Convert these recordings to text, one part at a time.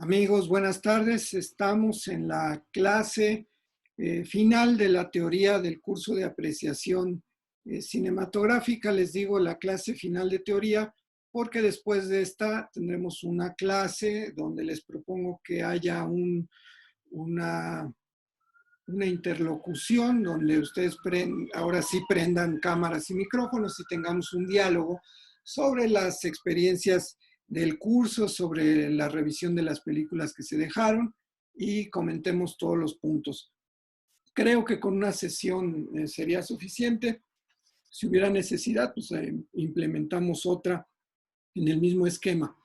Amigos, buenas tardes. Estamos en la clase final de la teoría del curso de apreciación cinematográfica. Les digo la clase final de teoría porque después de esta tendremos una clase donde les propongo que haya una, una interlocución donde ustedes ahora sí prendan cámaras y micrófonos y tengamos un diálogo sobre las experiencias del curso, sobre la revisión de las películas que se dejaron y comentemos todos los puntos. Creo que con una sesión sería suficiente. Si hubiera necesidad, pues implementamos otra en el mismo esquema.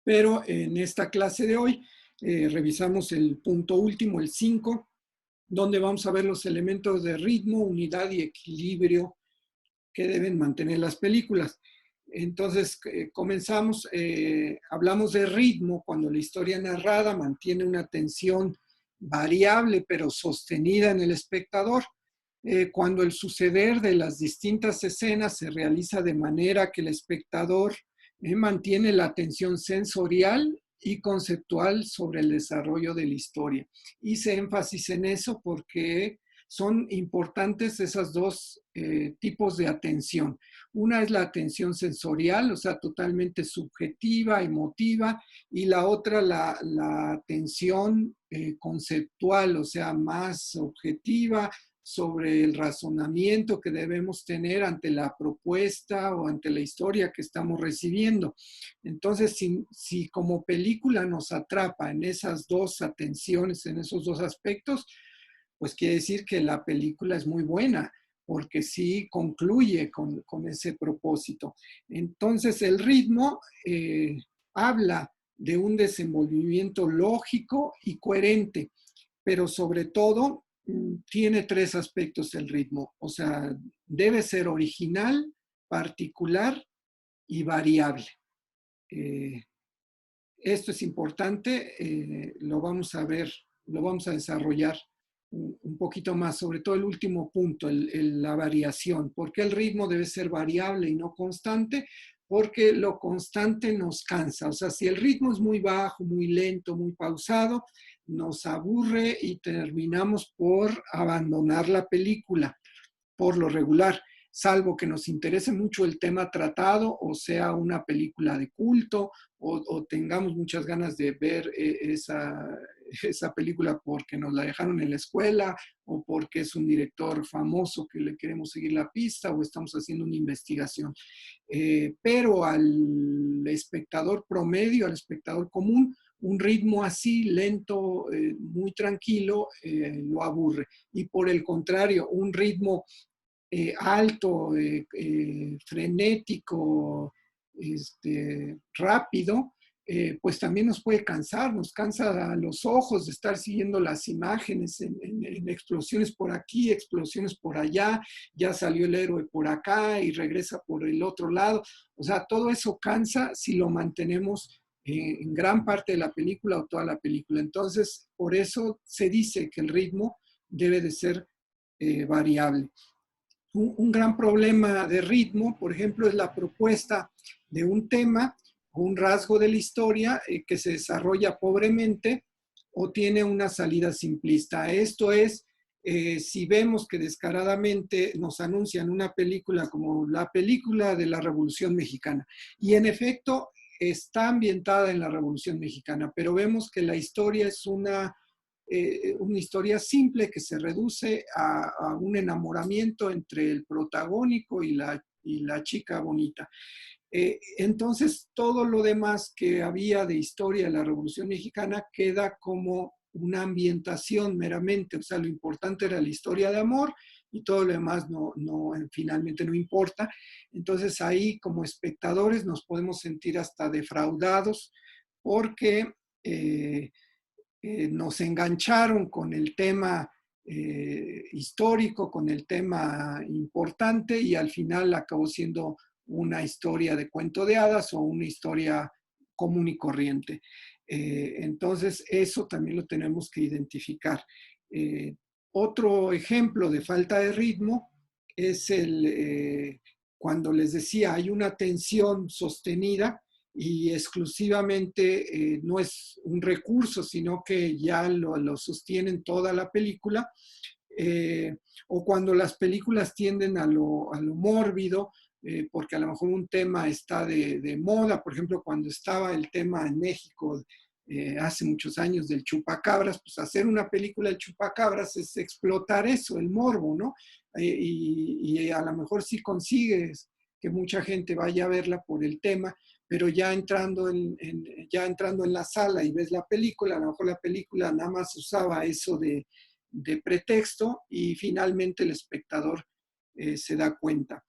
Pero en esta clase de hoy revisamos el punto último, el 5, donde vamos a ver los elementos de ritmo, unidad y equilibrio que deben mantener las películas. Entonces, comenzamos, hablamos de ritmo cuando la historia narrada mantiene una tensión variable pero sostenida en el espectador. Cuando el suceder de las distintas escenas se realiza de manera que el espectador mantiene la atención sensorial y conceptual sobre el desarrollo de la historia. Hice énfasis en eso porque son importantes esos dos tipos de atención. Una es la atención sensorial, o sea, totalmente subjetiva, emotiva, y la otra la atención conceptual, o sea, más objetiva, sobre el razonamiento que debemos tener ante la propuesta o ante la historia que estamos recibiendo. Entonces, si como película nos atrapa en esas dos atenciones, en esos dos aspectos, pues quiere decir que la película es muy buena, porque sí concluye con ese propósito. Entonces, el ritmo habla de un desenvolvimiento lógico y coherente, pero sobre todo tiene tres aspectos el ritmo. O sea, debe ser original, particular y variable. Eh, Esto es importante, lo vamos a ver, lo vamos a desarrollar un poquito más, sobre todo el último punto, la variación. ¿Por qué el ritmo debe ser variable y no constante? Porque lo constante nos cansa. O sea, si el ritmo es muy bajo, muy lento, muy pausado, nos aburre y terminamos por abandonar la película por lo regular, salvo que nos interese mucho el tema tratado o sea una película de culto o tengamos muchas ganas de ver esa película porque nos la dejaron en la escuela o porque es un director famoso que le queremos seguir la pista o estamos haciendo una investigación. Pero al espectador promedio, al espectador común, un ritmo así, lento, muy tranquilo, lo aburre. Y por el contrario, un ritmo alto, frenético, rápido, pues también nos puede cansar, nos cansa a los ojos de estar siguiendo las imágenes en explosiones por aquí, explosiones por allá, ya salió el héroe por acá y regresa por el otro lado. O sea, todo eso cansa si lo mantenemos en gran parte de la película o toda la película. Entonces, por eso se dice que el ritmo debe de ser variable. Un gran problema de ritmo, por ejemplo, es la propuesta de un tema o un rasgo de la historia que se desarrolla pobremente o tiene una salida simplista. Esto es, si vemos que descaradamente nos anuncian una película como la película de la Revolución Mexicana, y en efecto está ambientada en la Revolución Mexicana, pero vemos que la historia es una historia simple que se reduce a un enamoramiento entre el protagónico y la chica bonita. Entonces, todo lo demás que había de historia de la Revolución Mexicana queda como una ambientación meramente, o sea, lo importante era la historia de amor y todo lo demás finalmente no importa. Entonces ahí como espectadores nos podemos sentir hasta defraudados porque nos engancharon con el tema histórico, con el tema importante y al final acabó siendo una historia de cuento de hadas o una historia común y corriente. Entonces, eso también lo tenemos que identificar. Otro ejemplo de falta de ritmo es cuando les decía, hay una tensión sostenida y exclusivamente no es un recurso, sino que ya lo sostienen toda la película, eh, o cuando las películas tienden a lo mórbido, porque a lo mejor un tema está de moda, por ejemplo, cuando estaba el tema en México hace muchos años del chupacabras, pues hacer una película de chupacabras es explotar eso, el morbo, ¿no? Y a lo mejor sí consigues que mucha gente vaya a verla por el tema, pero ya entrando ya entrando en la sala y ves la película, a lo mejor la película nada más usaba eso de pretexto y finalmente el espectador se da cuenta.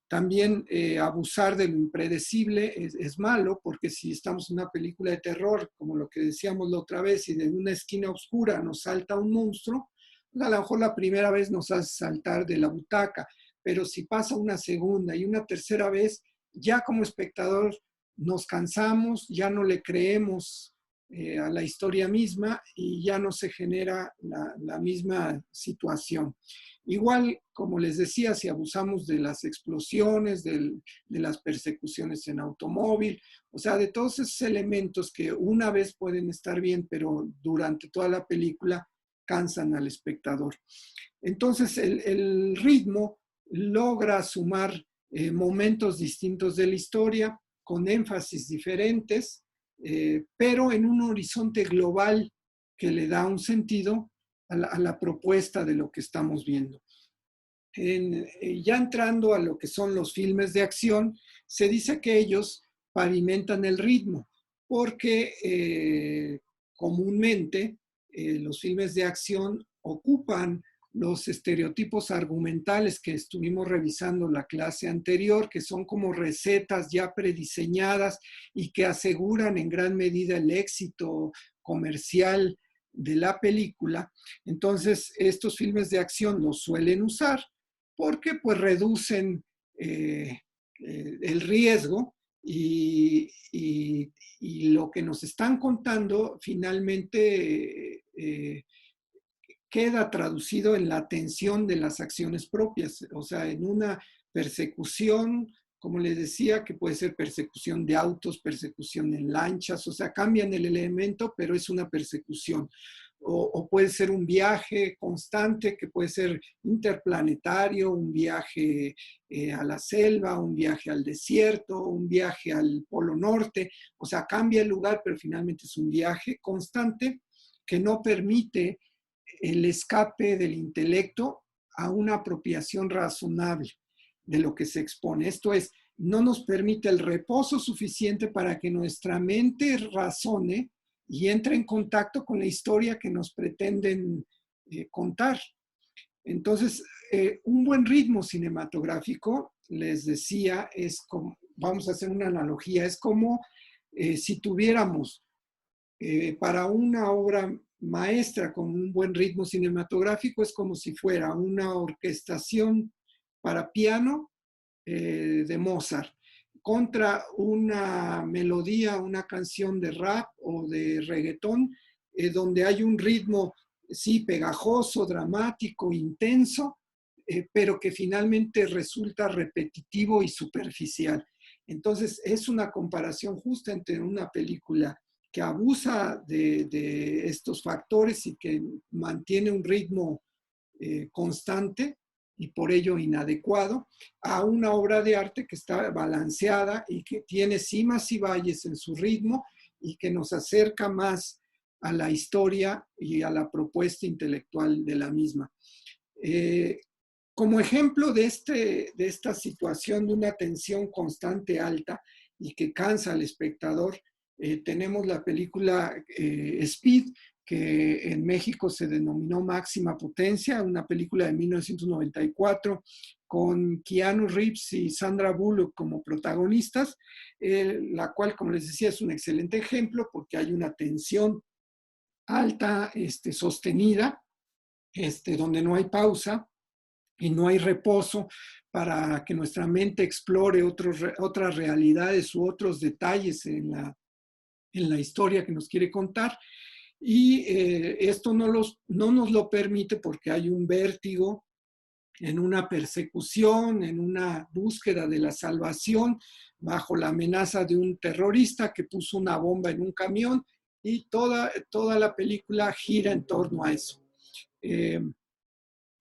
También abusar de lo impredecible es malo, porque si estamos en una película de terror, como lo que decíamos la otra vez, y de una esquina oscura nos salta un monstruo, pues a lo mejor la primera vez nos hace saltar de la butaca, pero si pasa una segunda y una tercera vez, ya como espectador nos cansamos, ya no le creemos a la historia misma y ya no se genera la misma situación. Igual, como les decía, si abusamos de las explosiones, de las persecuciones en automóvil, o sea, de todos esos elementos que una vez pueden estar bien, pero durante toda la película cansan al espectador. Entonces, el ritmo logra sumar momentos distintos de la historia con énfasis diferentes, pero en un horizonte global que le da un sentido a la propuesta de lo que estamos viendo. Ya entrando a lo que son los filmes de acción, se dice que ellos pavimentan el ritmo, porque comúnmente los filmes de acción ocupan los estereotipos argumentales que estuvimos revisando en la clase anterior, que son como recetas ya prediseñadas y que aseguran en gran medida el éxito comercial de la película. Entonces, estos filmes de acción los suelen usar porque pues reducen el riesgo y lo que nos están contando finalmente queda traducido en la atención de las acciones propias, o sea, en una persecución, como les decía, que puede ser persecución de autos, persecución en lanchas, o sea, cambian el elemento, pero es una persecución. O puede ser un viaje constante, que puede ser interplanetario, un viaje a la selva, un viaje al desierto, un viaje al Polo Norte, o sea, cambia el lugar, pero finalmente es un viaje constante que no permite el escape del intelecto a una apropiación razonable de lo que se expone. Esto es, no nos permite el reposo suficiente para que nuestra mente razone y entre en contacto con la historia que nos pretenden contar. Entonces, un buen ritmo cinematográfico, les decía, es como, vamos a hacer una analogía, es como si tuviéramos para una obra maestra con un buen ritmo cinematográfico, es como si fuera una orquestación para piano de Mozart contra una melodía, una canción de rap o de reggaetón, donde hay un ritmo, sí, pegajoso, dramático, intenso, pero que finalmente resulta repetitivo y superficial. Entonces, es una comparación justa entre una película que abusa de estos factores y que mantiene un ritmo constante y por ello inadecuado, a una obra de arte que está balanceada y que tiene cimas y valles en su ritmo y que nos acerca más a la historia y a la propuesta intelectual de la misma. Como ejemplo de esta situación de una tensión constante alta y que cansa al espectador, tenemos la película Speed, que en México se denominó Máxima Potencia, una película de 1994 con Keanu Reeves y Sandra Bullock como protagonistas, la cual, como les decía, es un excelente ejemplo porque hay una tensión alta, sostenida, donde no hay pausa y no hay reposo para que nuestra mente explore otras realidades u otros detalles en la historia que nos quiere contar. Y esto no nos lo permite porque hay un vértigo en una persecución, en una búsqueda de la salvación, bajo la amenaza de un terrorista que puso una bomba en un camión, y toda la película gira en torno a eso.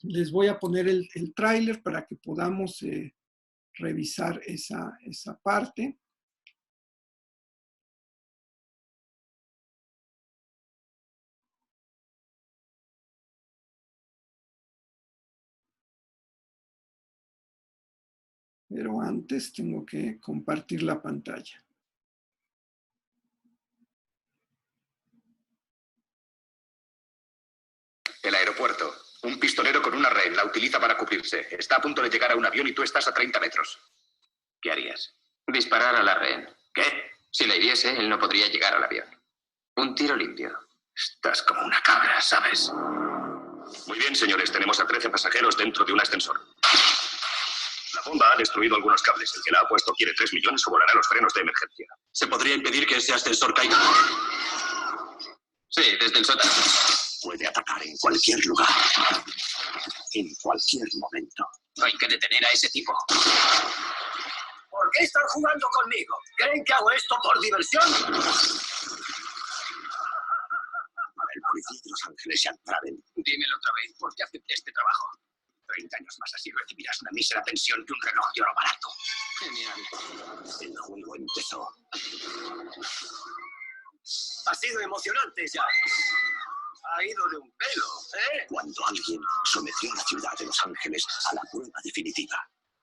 Les voy a poner el tráiler para que podamos revisar esa parte. Pero antes tengo que compartir la pantalla. El aeropuerto. Un pistolero con una rehén la utiliza para cubrirse. Está a punto de llegar a un avión y tú estás a 30 metros. ¿Qué harías? Disparar a la rehén. ¿Qué? Si la hiriese, él no podría llegar al avión. Un tiro limpio. Estás como una cabra, ¿sabes? Muy bien, señores. Tenemos a 13 pasajeros dentro de un ascensor. La bomba ha destruido algunos cables. El que la ha puesto quiere 3 millones o volará los frenos de emergencia. ¿Se podría impedir que ese ascensor caiga? Sí, desde el sótano. Puede atacar en cualquier lugar. En cualquier momento. Hay que detener a ese tipo. ¿Por qué están jugando conmigo? ¿Creen que hago esto por diversión? El policía de Los Ángeles, Sean Traven. Dímelo otra vez, ¿por qué acepté este trabajo? 30 años más así recibirás una mísera pensión y un reloj de oro barato. Genial. El juego empezó. Ha sido emocionante ya. Ha ido de un pelo, ¿eh? Cuando alguien sometió a la ciudad de Los Ángeles a la prueba definitiva.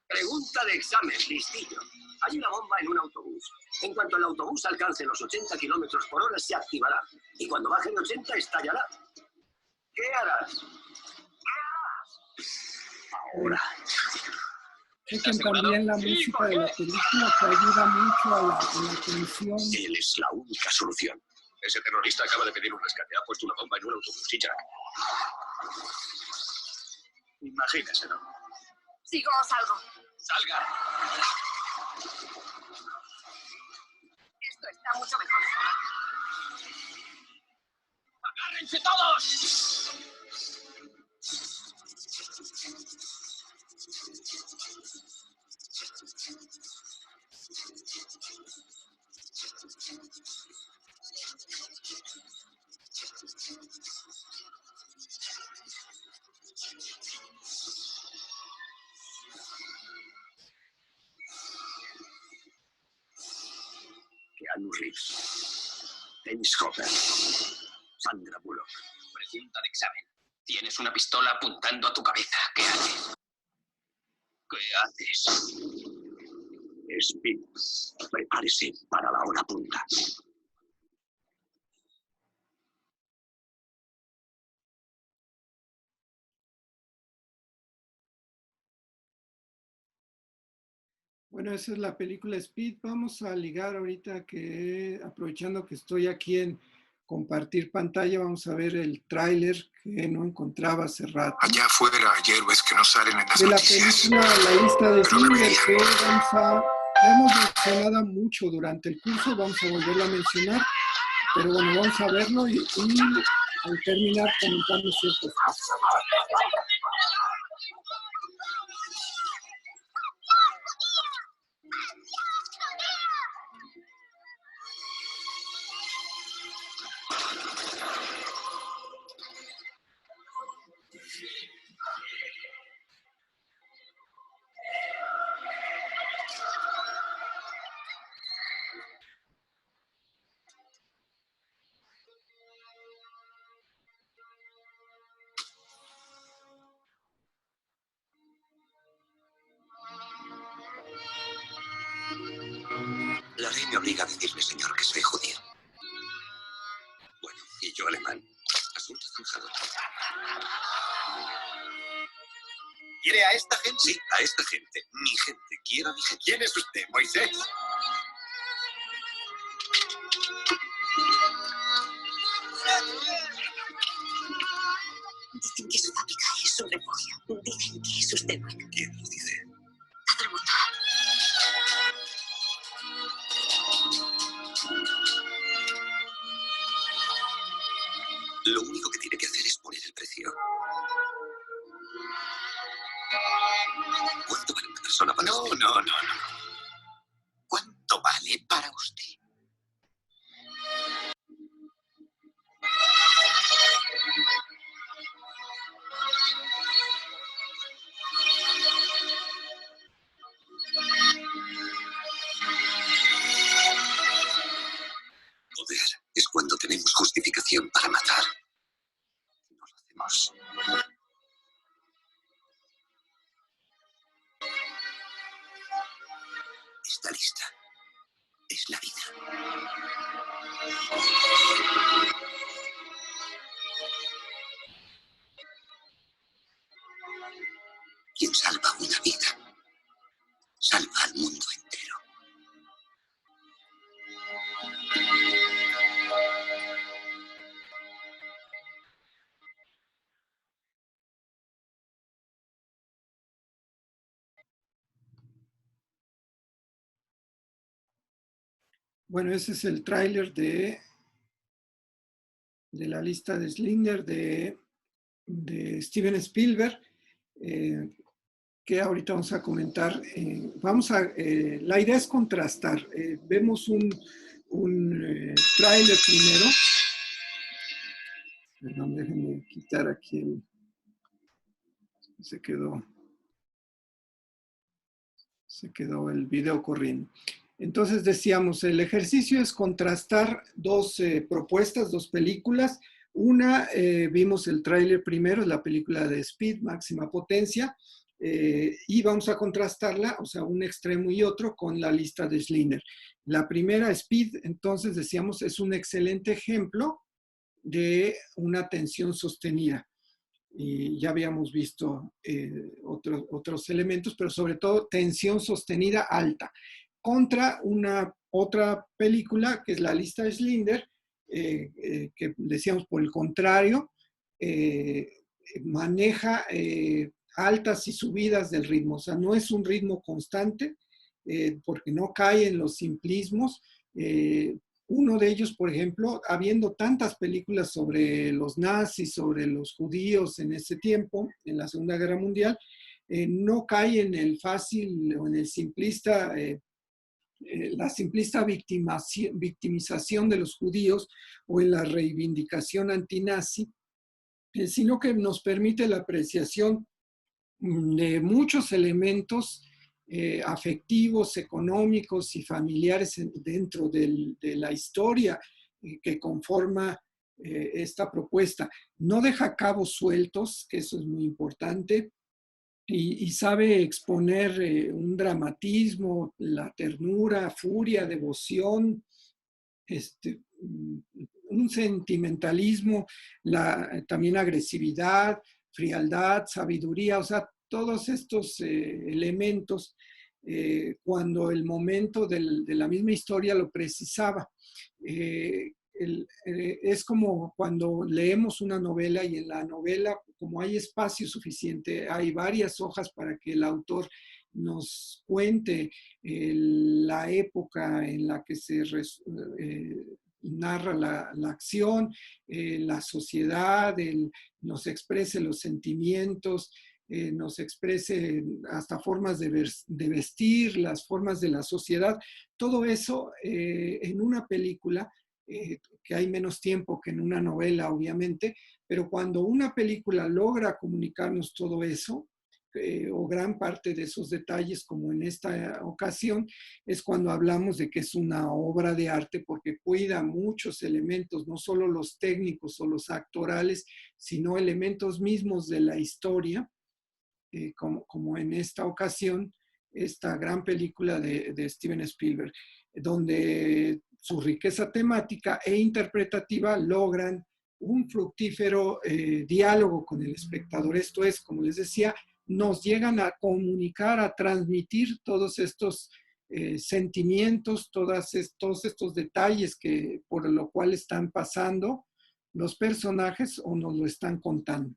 Pregunta de examen, listillo. Hay una bomba en un autobús. En cuanto el autobús alcance los 80 kilómetros por hora, se activará. Y cuando baje de 80, estallará. ¿Qué harás? Ahora. Chequen también la música de la película, que ayuda mucho a la tensión. Él es la única solución. Ese terrorista acaba de pedir un rescate. Ha puesto una bomba en un autobús y ya. Imagínenselo. ¿Sigo o salgo? ¡Salga! Esto está mucho mejor. ¡Agárrense todos! Keanu Reeves, Dennis Hopper, Sandra Bullock. Pregunta de examen. Tienes una pistola apuntando a tu cabeza. ¿Qué haces? ¿Qué haces? Speed, prepárese para la hora punta. Bueno, esa es la película Speed. Vamos a ligar ahorita que, aprovechando que estoy aquí en compartir pantalla, vamos a ver el tráiler que no encontraba hace rato. Allá afuera hay héroes que no salen en las De la noticias. película La lista de Pero Schindler, deberían. que la hemos mencionado mucho durante el curso, vamos a volverla a mencionar, pero bueno, vamos a verlo y al terminar comentamos ciertas cosas. La ley me obliga a decirle, señor, que soy judío. Bueno, y yo alemán. Asunto zanjado. ¿Quiere a esta gente? Sí, a esta gente. Mi gente. Quiero a mi gente. ¿Quién es usted, Moisés? Dicen que su fábrica es un refugio. Dicen que es usted bueno. ¿Quién lo dice? Todo el mundo. Lo único que tiene que hacer es poner el precio. para No, usted. no, no, no. ¿Cuánto vale para usted? Poder es cuando tenemos justificación para matar. No lo hacemos. Esta lista es la vida. Quien salva una vida, salva al mundo entero. Bueno, ese es el tráiler de la lista de Schindler de Steven Spielberg, que ahorita vamos a comentar. La idea es contrastar. Vemos un tráiler primero. Perdón, déjenme quitar aquí se quedó el video corriendo. Entonces decíamos, el ejercicio es contrastar dos propuestas, dos películas. Una, vimos el tráiler primero, la película de Speed, Máxima Potencia, y vamos a contrastarla, o sea, un extremo y otro, con la lista de Schindler. La primera, Speed, entonces decíamos, es un excelente ejemplo de una tensión sostenida. Y ya habíamos visto otros elementos, pero sobre todo tensión sostenida alta, contra una otra película que es la lista de Schindler, que decíamos por el contrario, maneja altas y subidas del ritmo, o sea, no es un ritmo constante, porque no cae en los simplismos. Uno de ellos, por ejemplo, habiendo tantas películas sobre los nazis, sobre los judíos en ese tiempo, en la Segunda Guerra Mundial, no cae en el fácil o en el simplista, la simplista victimización de los judíos o en la reivindicación antinazi, sino que nos permite la apreciación de muchos elementos afectivos, económicos y familiares dentro de la historia que conforma esta propuesta. No deja cabos sueltos, que eso es muy importante, y sabe exponer un dramatismo, la ternura, furia, devoción, un sentimentalismo, también agresividad, frialdad, sabiduría, o sea, todos estos elementos cuando el momento de la misma historia lo precisaba. Es como cuando leemos una novela y en la novela, como hay espacio suficiente, hay varias hojas para que el autor nos cuente la época en la que se narra la acción, la sociedad, nos exprese los sentimientos, nos exprese hasta formas de vestir, las formas de la sociedad. Todo eso en una película, que hay menos tiempo que en una novela, obviamente, pero cuando una película logra comunicarnos todo eso, o gran parte de esos detalles, como en esta ocasión, es cuando hablamos de que es una obra de arte, porque cuida muchos elementos, no solo los técnicos o los actorales, sino elementos mismos de la historia, como en esta ocasión, esta gran película de Steven Spielberg, donde su riqueza temática e interpretativa logran un fructífero diálogo con el espectador. Esto es, como les decía, nos llegan a comunicar, a transmitir todos estos sentimientos, todos estos detalles por lo cual están pasando los personajes o nos lo están contando.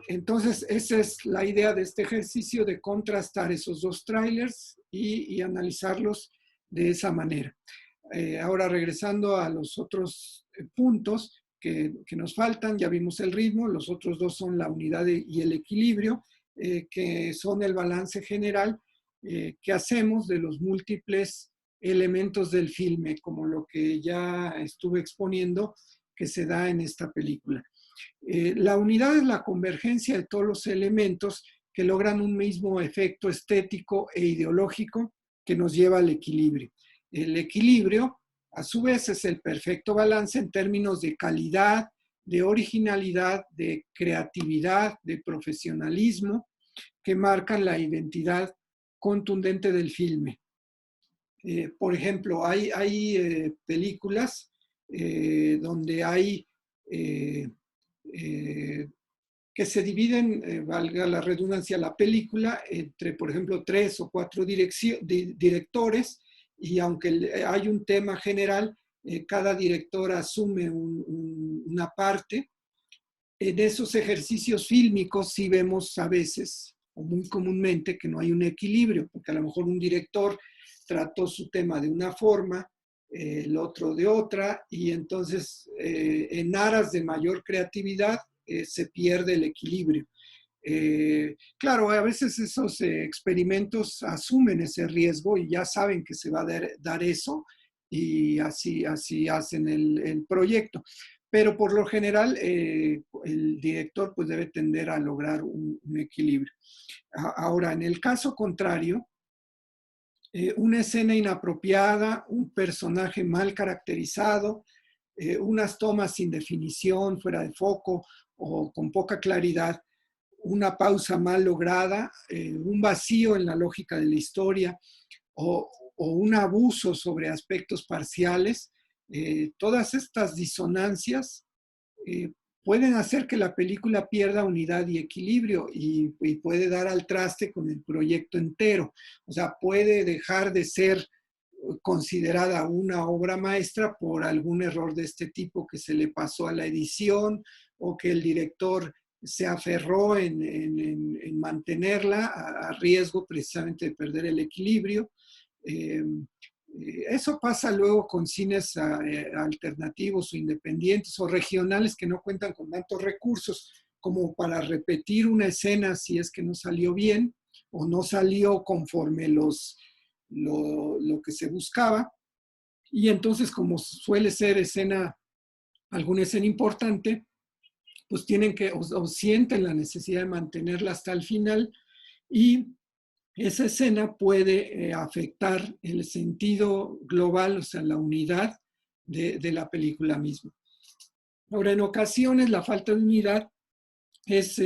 Entonces, esa es la idea de este ejercicio, de contrastar esos dos trailers y analizarlos de esa manera. Ahora, regresando a los otros puntos que nos faltan, ya vimos el ritmo, los otros dos son la unidad y el equilibrio, que son el balance general que hacemos de los múltiples elementos del filme, como lo que ya estuve exponiendo, que se da en esta película. La unidad es la convergencia de todos los elementos que logran un mismo efecto estético e ideológico que nos lleva al equilibrio. El equilibrio, a su vez, es el perfecto balance en términos de calidad, de originalidad, de creatividad, de profesionalismo, que marcan la identidad contundente del filme. Por ejemplo, hay películas donde hay que se dividen, valga la redundancia, la película entre, por ejemplo, 3 o 4 directores, y aunque hay un tema general, cada director asume una parte. En esos ejercicios fílmicos sí vemos a veces, o muy comúnmente, que no hay un equilibrio, porque a lo mejor un director trató su tema de una forma, el otro de otra, y entonces en aras de mayor creatividad se pierde el equilibrio. Claro, a veces esos experimentos asumen ese riesgo y ya saben que se va a dar eso, y así hacen el proyecto. Pero por lo general el director pues debe tender a lograr un equilibrio. Ahora, en el caso contrario, una escena inapropiada, un personaje mal caracterizado, unas tomas sin definición, fuera de foco o con poca claridad, una pausa mal lograda, un vacío en la lógica de la historia o un abuso sobre aspectos parciales, todas estas disonancias pueden hacer que la película pierda unidad y equilibrio y puede dar al traste con el proyecto entero. O sea, puede dejar de ser considerada una obra maestra por algún error de este tipo que se le pasó a la edición o que el director se aferró en mantenerla a riesgo precisamente de perder el equilibrio. Eso pasa luego con cines alternativos o independientes o regionales que no cuentan con tantos recursos como para repetir una escena si es que no salió bien o no salió conforme lo que se buscaba. Y entonces, como suele ser alguna escena importante, pues tienen que o sienten la necesidad de mantenerla hasta el final, y esa escena puede afectar el sentido global, o sea, la unidad de la película misma. Ahora, en ocasiones la falta de unidad es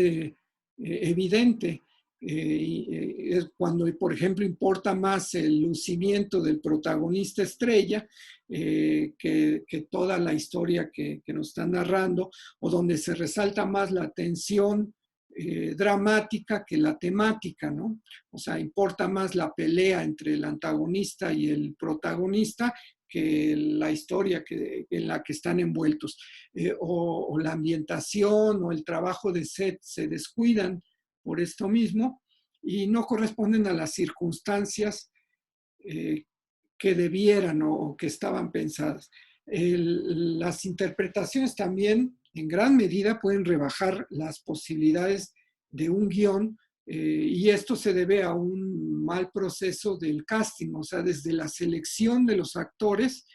evidente. Es cuando, por ejemplo, importa más el lucimiento del protagonista estrella que toda la historia que nos están narrando, o donde se resalta más la tensión dramática que la temática, ¿no? O sea, importa más la pelea entre el antagonista y el protagonista que la historia en la que están envueltos. O la ambientación o el trabajo de set se descuidan por esto mismo y no corresponden a las circunstancias que debieran o que estaban pensadas. Las interpretaciones también en gran medida pueden rebajar las posibilidades de un guión y esto se debe a un mal proceso del casting, o sea, desde la selección de los actores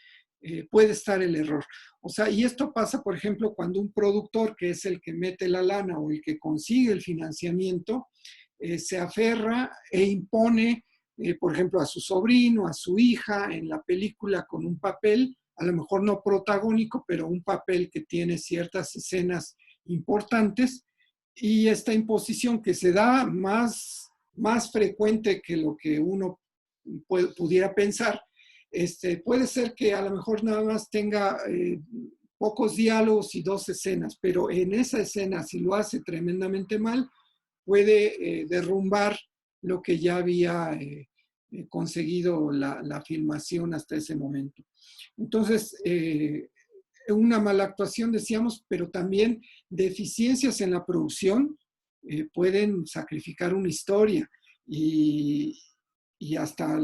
puede estar el error. O sea, y esto pasa, por ejemplo, cuando un productor, que es el que mete la lana o el que consigue el financiamiento, se aferra e impone, por ejemplo, a su sobrino, a su hija en la película con un papel, a lo mejor no protagónico, pero un papel que tiene ciertas escenas importantes, y esta imposición que se da más frecuente que lo que uno pudiera pensar, puede ser que a lo mejor nada más tenga pocos diálogos y 2 escenas, pero en esa escena, si lo hace tremendamente mal, puede derrumbar lo que ya había conseguido la filmación hasta ese momento. Entonces, una mala actuación, decíamos, pero también deficiencias en la producción pueden sacrificar una historia y hasta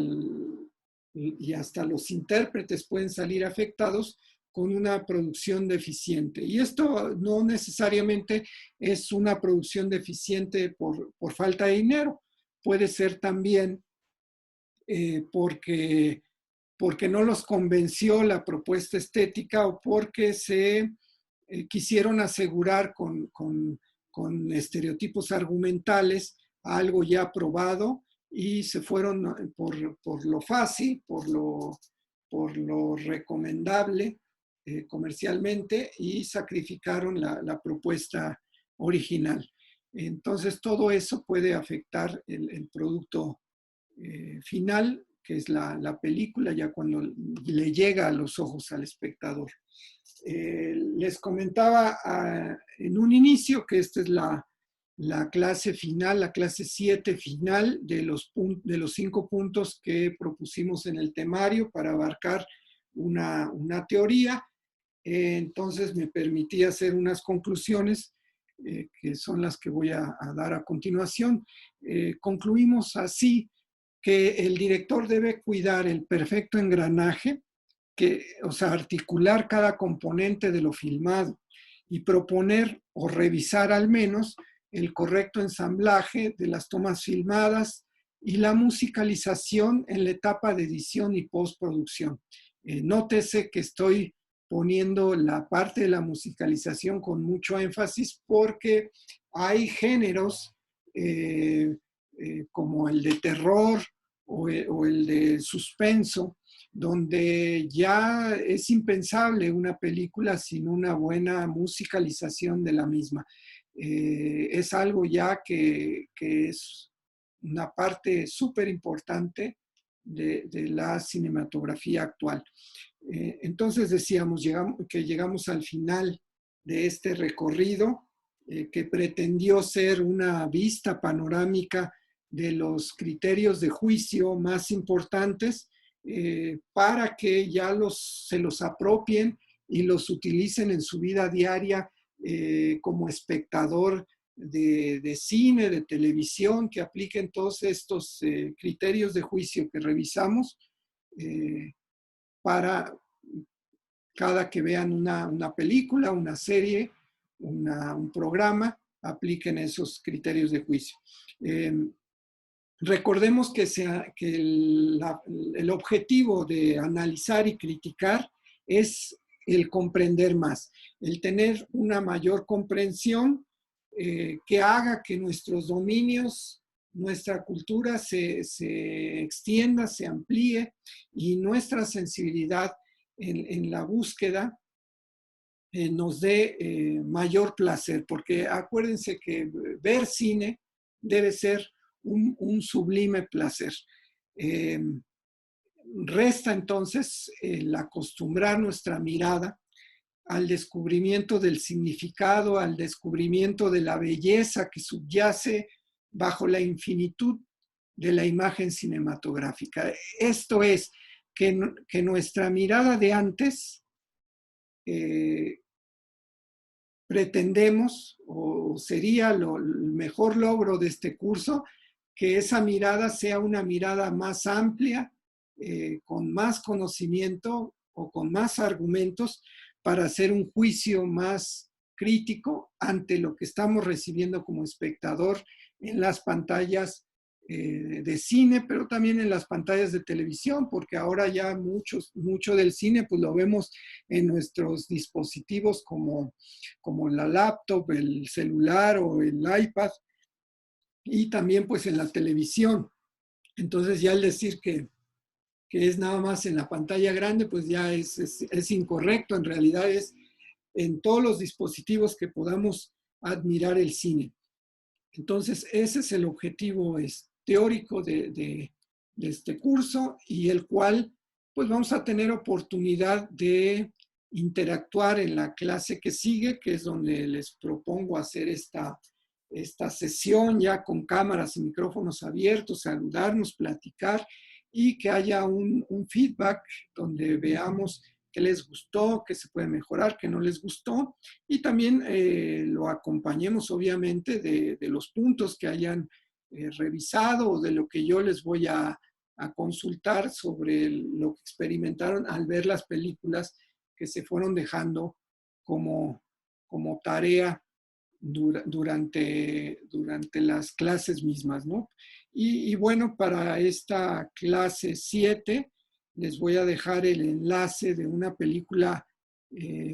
los intérpretes pueden salir afectados con una producción deficiente. Y esto no necesariamente es una producción deficiente por falta de dinero. Puede ser también porque no los convenció la propuesta estética o porque se quisieron asegurar con estereotipos argumentales algo ya probado y se fueron por lo fácil, por lo recomendable comercialmente y sacrificaron la propuesta original. Entonces todo eso puede afectar el producto final, que es la película, ya cuando le llega a los ojos al espectador. Les comentaba en un inicio que esta es la clase final, la clase 7 final de los 5 puntos que propusimos en el temario para abarcar una teoría. Entonces me permití hacer unas conclusiones que son las que voy a dar a continuación. Concluimos así que el director debe cuidar el perfecto engranaje, o sea, articular cada componente de lo filmado y proponer o revisar al menos el correcto ensamblaje de las tomas filmadas y la musicalización en la etapa de edición y postproducción. Nótese que estoy poniendo la parte de la musicalización con mucho énfasis porque hay géneros como el de terror o el de suspenso, donde ya es impensable una película sin una buena musicalización de la misma. Es algo ya que es una parte súper importante de la cinematografía actual. Entonces decíamos que llegamos al final de este recorrido que pretendió ser una vista panorámica de los criterios de juicio más importantes para que ya se los apropien y los utilicen en su vida diaria como espectador de cine, de televisión, que apliquen todos estos criterios de juicio que revisamos para cada que vean una película, una serie, un programa, apliquen esos criterios de juicio. Recordemos que el objetivo de analizar y criticar es el comprender más, el tener una mayor comprensión que haga que nuestros dominios, nuestra cultura se extienda, se amplíe y nuestra sensibilidad en la búsqueda nos dé mayor placer, porque acuérdense que ver cine debe ser un sublime placer. Resta entonces el acostumbrar nuestra mirada al descubrimiento del significado, al descubrimiento de la belleza que subyace bajo la infinitud de la imagen cinematográfica. Esto es, que nuestra mirada de antes pretendemos, o sería el mejor logro de este curso, que esa mirada sea una mirada más amplia, con más conocimiento o con más argumentos para hacer un juicio más crítico ante lo que estamos recibiendo como espectador en las pantallas de cine, pero también en las pantallas de televisión, porque ahora ya mucho del cine pues lo vemos en nuestros dispositivos como la laptop, el celular o el iPad, y también pues en la televisión. Entonces ya el decir que es nada más en la pantalla grande, pues ya es incorrecto. En realidad es en todos los dispositivos que podamos admirar el cine. Entonces ese es el objetivo teórico de este curso, y el cual pues vamos a tener oportunidad de interactuar en la clase que sigue, que es donde les propongo hacer esta sesión ya con cámaras y micrófonos abiertos, saludarnos, platicar y que haya un feedback donde veamos qué les gustó, qué se puede mejorar, qué no les gustó, y también lo acompañemos obviamente de los puntos que hayan revisado o de lo que yo les voy a consultar sobre lo que experimentaron al ver las películas que se fueron dejando como tarea durante las clases mismas, ¿no? Y bueno, para esta clase 7 les voy a dejar el enlace de una película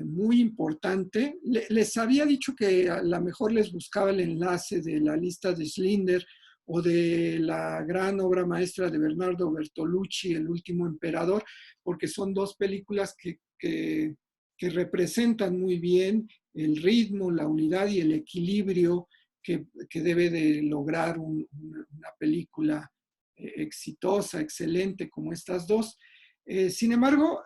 muy importante. Les había dicho que a lo mejor les buscaba el enlace de La lista de Schindler o de la gran obra maestra de Bernardo Bertolucci, El último emperador, porque son dos películas que representan muy bien el ritmo, la unidad y el equilibrio que debe de lograr una película exitosa, excelente, como estas dos. Sin embargo,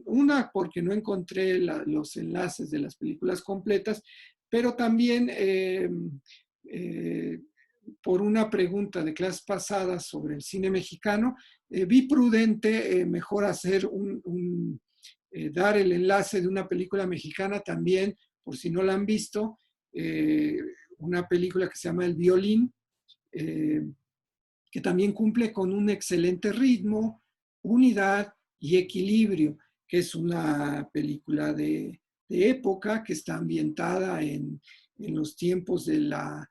una porque no encontré los enlaces de las películas completas, pero también por una pregunta de clases pasadas sobre el cine mexicano, vi prudente mejor hacer dar el enlace de una película mexicana también, por si no la han visto, una película que se llama El Violín, que también cumple con un excelente ritmo, unidad y equilibrio, que es una película de época que está ambientada en los tiempos de la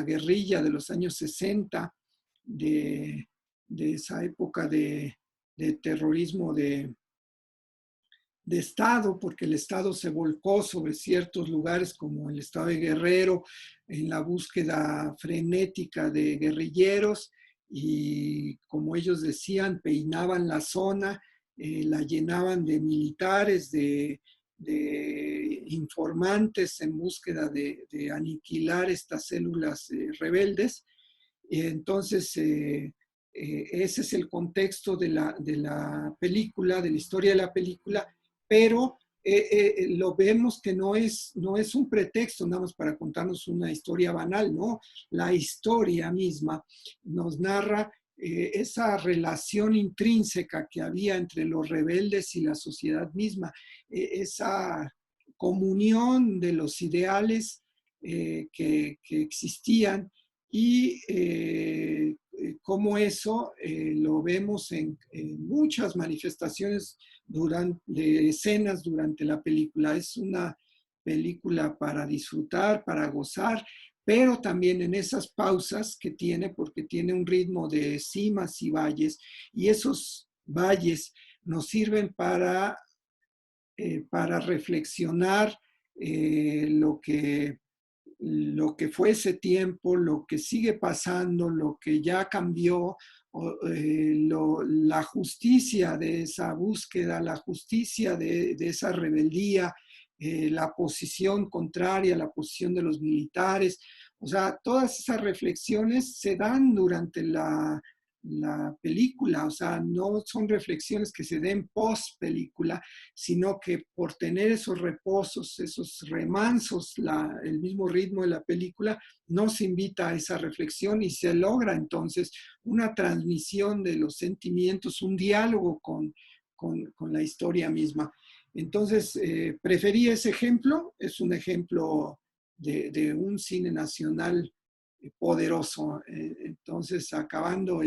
guerrilla de los años 60, de esa época de terrorismo de Estado, porque el Estado se volcó sobre ciertos lugares como el estado de Guerrero en la búsqueda frenética de guerrilleros y, como ellos decían, peinaban la zona, la llenaban de militares, de informantes en búsqueda de aniquilar estas células rebeldes. Entonces, ese es el contexto de la película, de la historia de la película, pero lo vemos que no es un pretexto nada más para contarnos una historia banal, ¿no? La historia misma nos narra esa relación intrínseca que había entre los rebeldes y la sociedad misma, esa comunión de los ideales que existían y cómo eso lo vemos en muchas manifestaciones de escenas durante la película. Es una película para disfrutar, para gozar, pero también en esas pausas que tiene, porque tiene un ritmo de cimas y valles, y esos valles nos sirven para reflexionar lo que fue ese tiempo, lo que sigue pasando, lo que ya cambió, la justicia de esa búsqueda, la justicia de esa rebeldía, la posición contraria, la posición de los militares. O sea, todas esas reflexiones se dan durante la película, o sea, no son reflexiones que se den post película, sino que por tener esos reposos, esos remansos, el mismo ritmo de la película, nos invita a esa reflexión y se logra entonces una transmisión de los sentimientos, un diálogo con la historia misma. Entonces, preferí ese ejemplo, es un ejemplo de un cine nacional poderoso. Entonces, acabando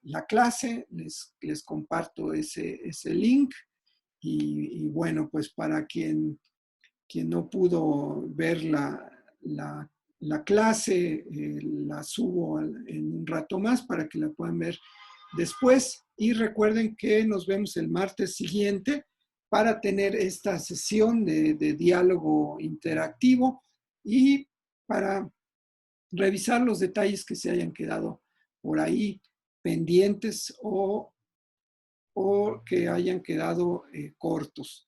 la clase, les comparto ese link y bueno, pues para quien no pudo ver la clase, la subo en un rato más para que la puedan ver después. Y recuerden que nos vemos el martes siguiente para tener esta sesión de diálogo interactivo y para revisar los detalles que se hayan quedado por ahí pendientes o que hayan quedado cortos.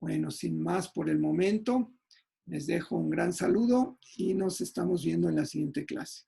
Bueno, sin más por el momento, les dejo un gran saludo y nos estamos viendo en la siguiente clase.